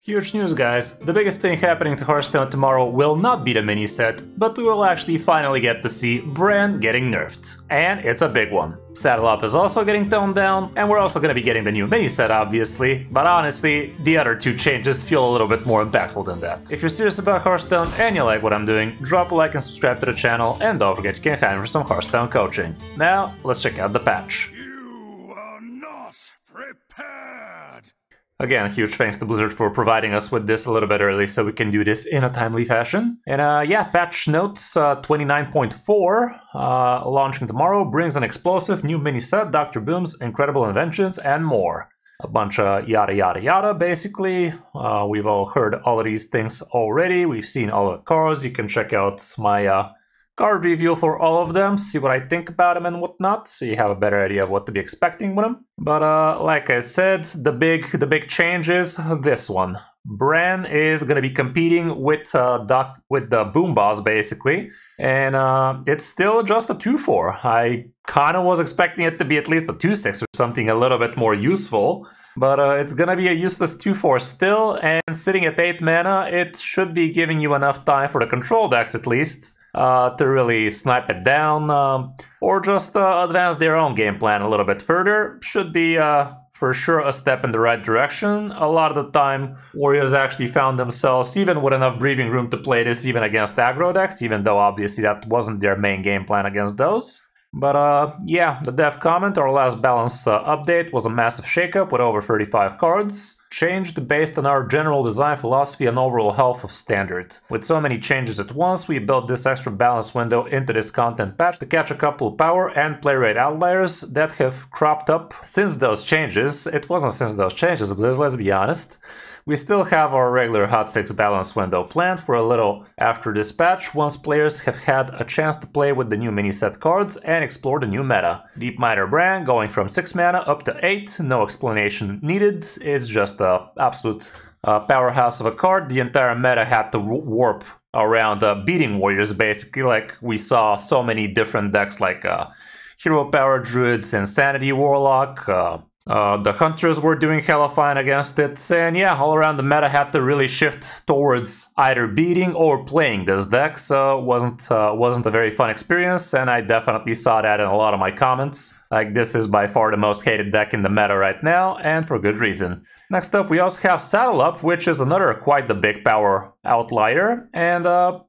Huge news, guys. The biggest thing happening to Hearthstone tomorrow will not be the mini set, but we will actually finally get to see Brann getting nerfed. And it's a big one. Saddle Up is also getting toned down, and we're also gonna be getting the new mini set, obviously, but honestly, the other two changes feel a little bit more impactful than that. If you're serious about Hearthstone and you like what I'm doing, drop a like and subscribe to the channel, and don't forget you can hire me for some Hearthstone coaching. Now, let's check out the patch. You are not prepared! Again, huge thanks to Blizzard for providing us with this a little bit early so we can do this in a timely fashion. And yeah, patch notes 29.4, launching tomorrow, brings an explosive new mini set, Dr. Boom's incredible inventions, and more. A bunch of yada yada yada, basically. We've all heard all of these things already. We've seen all the cards. You can check out my card review for all of them, see what I think about them and whatnot, so you have a better idea of what to be expecting with them. But like I said, the big change is this one. Brann is going to be competing with the Boom Boss, basically, and it's still just a 2-4. I kind of was expecting it to be at least a 2-6 or something a little bit more useful. But it's gonna be a useless 2-4 still, and sitting at 8 mana, it should be giving you enough time for the control decks at least to really snipe it down, or just advance their own game plan a little bit further. Should be for sure a step in the right direction. A lot of the time, warriors actually found themselves even with enough breathing room to play this even against aggro decks, even though obviously that wasn't their main game plan against those. But yeah, the dev comment, our last balance update, was a massive shakeup with over 35 cards. Changed based on our general design philosophy and overall health of Standard. With so many changes at once, we built this extra balance window into this content patch to catch a couple power and play rate outliers that have cropped up since those changes. It wasn't since those changes, Blizz, let's be honest. We still have our regular hotfix balance window planned for a little after this patch, once players have had a chance to play with the new mini set cards and explore the new meta. Deep Miner Brann going from 6 mana up to 8, no explanation needed, it's just a absolute powerhouse of a card. The entire meta had to warp around beating warriors, basically, like we saw so many different decks like Hero Power Druid, Insanity Warlock, the Hunters were doing hella fine against it, and yeah, all around the meta had to really shift towards either beating or playing this deck, so it wasn't a very fun experience, and I definitely saw that in a lot of my comments. Like, this is by far the most hated deck in the meta right now, and for good reason. Next up, we also have Saddle Up, which is another quite the big power outlier, and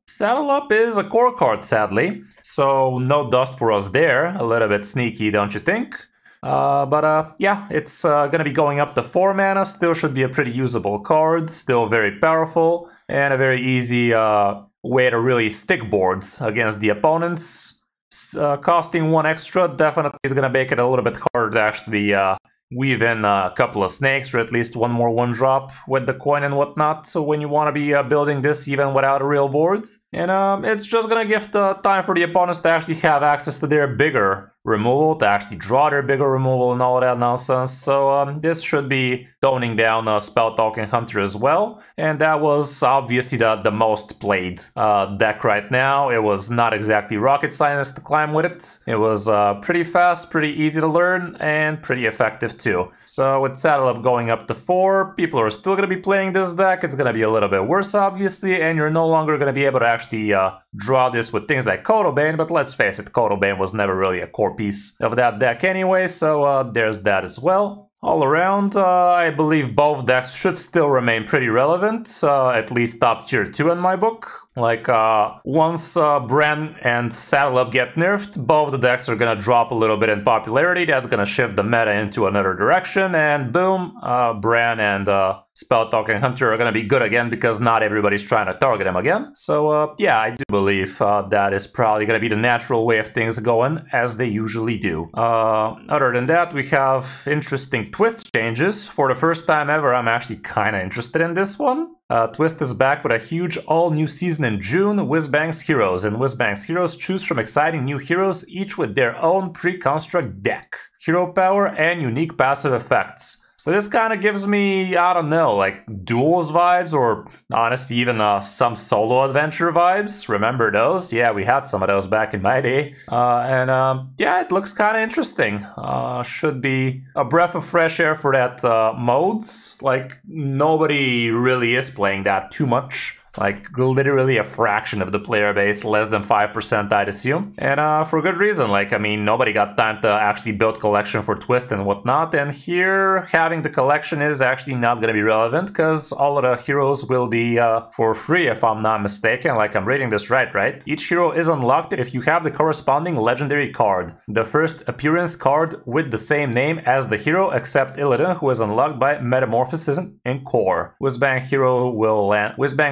Saddle Up is a core card, sadly, so no dust for us there. A little bit sneaky, don't you think? But yeah, it's gonna be going up to 4 mana, still should be a pretty usable card, still very powerful, and a very easy way to really stick boards against the opponents. Costing 1 extra definitely is gonna make it a little bit harder to actually weave in a couple of snakes, or at least one more 1-drop with the coin and whatnot, so when you want to be building this even without a real board. And it's just gonna give the time for the opponents to actually have access to their bigger removal, to actually draw their bigger removal and all of that nonsense. So this should be toning down Spell Talking Hunter as well. And that was obviously the most played deck right now. It was not exactly rocket science to climb with it. It was pretty fast, pretty easy to learn, and pretty effective too. So with Saddle Up going up to 4, people are still going to be playing this deck. It's going to be a little bit worse, obviously, and you're no longer going to be able to actually draw this with things like Kotobane, but let's face it, Kotobane was never really a core piece of that deck anyway, so there's that as well. All around, I believe both decks should still remain pretty relevant, at least top tier 2 in my book. Like, once Brann and Saddle Up get nerfed, both the decks are gonna drop a little bit in popularity. That's gonna shift the meta into another direction, and boom, Brann and Spell Talking Hunter are gonna be good again because not everybody's trying to target him again. So yeah, I do believe that is probably gonna be the natural way of things going, as they usually do. Other than that, we have interesting twist changes. For the first time ever, I'm actually kinda interested in this one. Twist is back with a huge all-new season in June, whizbang's Heroes. And whizbang's Heroes choose from exciting new heroes, each with their own pre-construct deck, hero power, and unique passive effects. So this kind of gives me, I don't know, like duels vibes, or honestly even some solo adventure vibes. Remember those? Yeah, we had some of those back in my day. Yeah, it looks kind of interesting. Should be a breath of fresh air for that mode. Like, nobody really is playing that too much. Like, literally a fraction of the player base, less than 5%, I'd assume. And for good reason. Like, I mean, nobody got time to actually build collection for Twist and whatnot. And here, having the collection is actually not going to be relevant, because all of the heroes will be for free, if I'm not mistaken. Like, I'm reading this right? Each hero is unlocked if you have the corresponding legendary card. The first appearance card with the same name as the hero, except Illidan, who is unlocked by Metamorphosis in Core. Whizbang's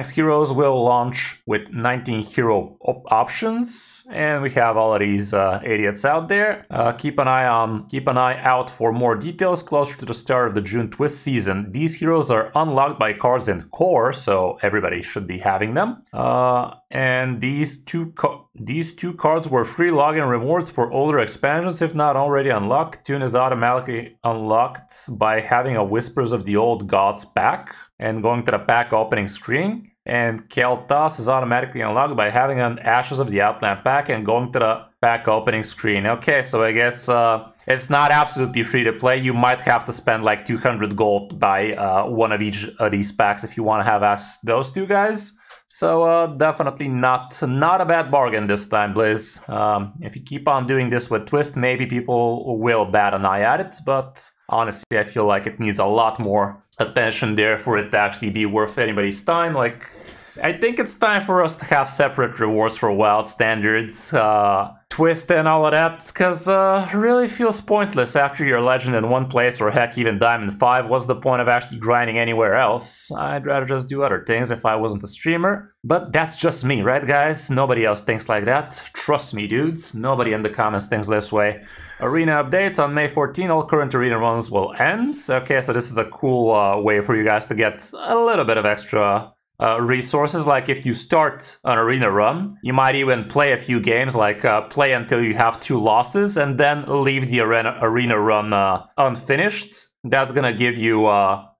heroes will launch with 19 hero options, and we have all of these idiots out there. Keep an eye out for more details closer to the start of the June Twist season. These heroes are unlocked by cards in Core, so everybody should be having them. And these two cards were free login rewards for older expansions if not already unlocked. Tune is automatically unlocked by having a Whispers of the Old Gods pack and going to the pack opening screen. And Kel'Thas is automatically unlocked by having an Ashes of the Outland pack and going to the pack opening screen. Okay, so I guess it's not absolutely free to play. You might have to spend like 200 gold to buy one of each of these packs if you want to have those two guys. So definitely not a bad bargain this time, Blizz. If you keep on doing this with Twist, maybe people will bat an eye at it, but honestly, I feel like it needs a lot more attention there for it to actually be worth anybody's time. Like, I think it's time for us to have separate rewards for wild standards, Twist and all of that, because really feels pointless after you're legend in one place, or heck, even Diamond 5. What's the point of actually grinding anywhere else? I'd rather just do other things if I wasn't a streamer. But that's just me, right guys? Nobody else thinks like that. Trust me, dudes. Nobody in the comments thinks this way. Arena updates on May 14. All current arena runs will end. Okay, so this is a cool way for you guys to get a little bit of extra resources. Like, if you start an arena run, you might even play a few games, like play until you have 2 losses and then leave the arena run unfinished. That's gonna give you,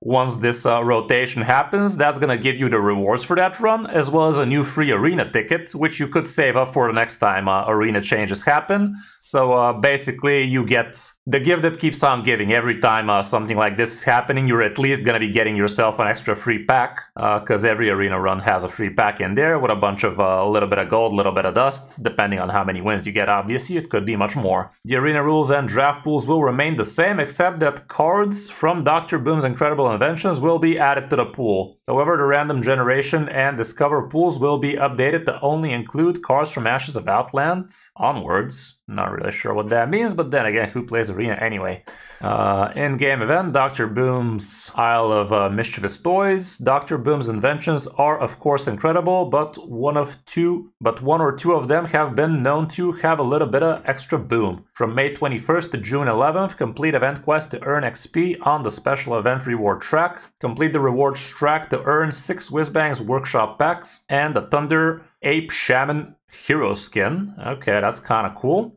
once this rotation happens, that's gonna give you the rewards for that run, as well as a new free arena ticket, which you could save up for the next time arena changes happen. So basically, you get the gift that keeps on giving. Every time something like this is happening, you're at least gonna be getting yourself an extra free pack, because every arena run has a free pack in there with a bunch of a little bit of gold, a little bit of dust, depending on how many wins you get. Obviously, it could be much more. The arena rules and draft pools will remain the same, except that cards from Dr. Boom's Incredible Inventions will be added to the pool. However, the random generation and discover pools will be updated to only include cards from Ashes of Outland onwards. Not really sure what that means, but then again, who plays Arena anyway? In-game event, Dr. Boom's Isle of Mischievous Toys. Dr. Boom's inventions are of course incredible, but one or two of them have been known to have a little bit of extra boom. From May 21st to June 11th, complete event quest to earn XP on the special event reward track. Complete the rewards track to earn 6 Whizbang's workshop packs and the Thunder Ape Shaman hero skin. Okay, that's kind of cool.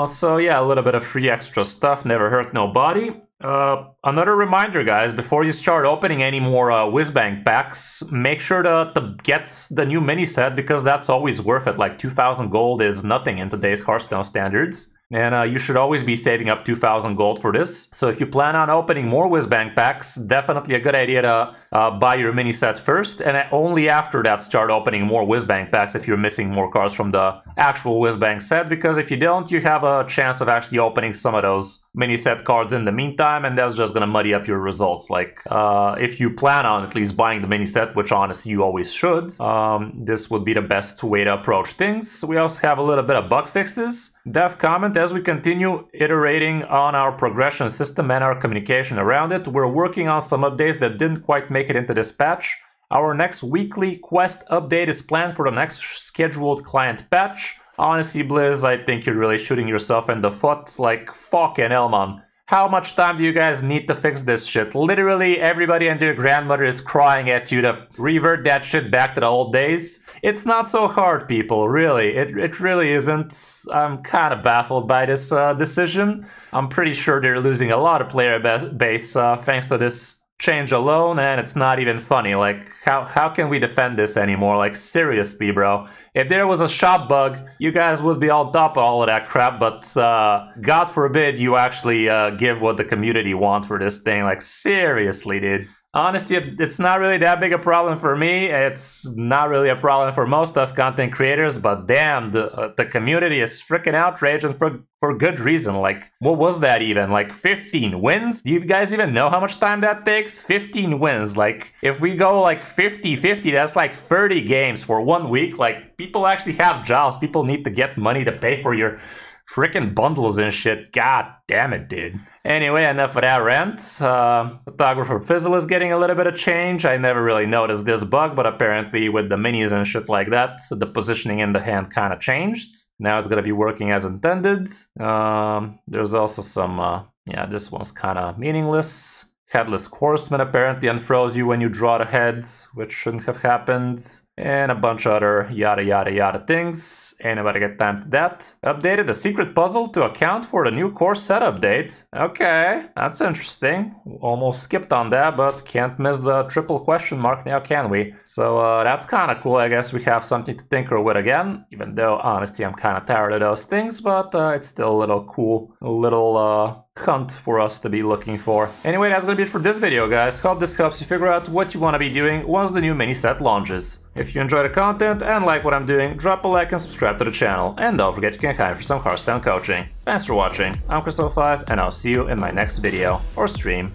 So yeah, a little bit of free extra stuff, never hurt nobody. Another reminder, guys, before you start opening any more Whizbang packs, make sure to get the new mini set, because that's always worth it. Like 2,000 gold is nothing in today's Hearthstone standards. And you should always be saving up 2,000 gold for this. So if you plan on opening more Whizbang packs, definitely a good idea to buy your mini set first, and only after that start opening more Whizbang packs if you're missing more cards from the actual Whizbang set, because if you don't, you have a chance of actually opening some of those mini set cards in the meantime, and that's just gonna muddy up your results. Like, if you plan on at least buying the mini set, which honestly you always should, this would be the best way to approach things. We also have a little bit of bug fixes. Dev comment: as we continue iterating on our progression system and our communication around it, we're working on some updates that didn't quite make it into this patch. Our next weekly quest update is planned for the next scheduled client patch. Honestly, Blizz, I think you're really shooting yourself in the foot. Like, fucking hell, man. How much time do you guys need to fix this shit? Literally everybody and their grandmother is crying at you to revert that shit back to the old days. It's not so hard, people, really. It really isn't. I'm kind of baffled by this decision. I'm pretty sure they're losing a lot of player base thanks to this change alone, and it's not even funny. Like, how can we defend this anymore? Like, seriously, bro. If there was a shop bug, you guys would be on top of all of that crap, but God forbid you actually give what the community want for this thing. Like, seriously, dude. Honestly, it's not really that big a problem for me. It's not really a problem for most of us content creators, but damn, the community is freaking outraged, and for good reason. Like, what was that even? Like 15 wins? Do you guys even know how much time that takes? 15 wins. Like, if we go like 50-50, that's like 30 games for 1 week. Like, people actually have jobs. People need to get money to pay for your freaking bundles and shit. God damn it, dude. Anyway, enough of that rant. Photographer Fizzle is getting a little bit of change. I never really noticed this bug, but apparently with the minis and shit like that, the positioning in the hand kind of changed. Now it's gonna be working as intended. There's also some, yeah, this one's kind of meaningless. Headless Horseman apparently unfroze you when you draw the head, which shouldn't have happened. And a bunch of other yada yada yada things. Anybody get time to that? Updated the secret puzzle to account for the new core set update. Okay, that's interesting. Almost skipped on that, but can't miss the triple question mark now, can we? So that's kind of cool. I guess we have something to tinker with again. Even though, honestly, I'm kind of tired of those things, but it's still a little cool. A little hunt for us to be looking for. Anyway, that's gonna be it for this video, guys. Hope this helps you figure out what you want to be doing once the new mini set launches. If you enjoy the content and like what I'm doing, drop a like and subscribe to the channel. And don't forget you can hire for some Hearthstone coaching. Thanks for watching. I'm Kris05, and I'll see you in my next video or stream.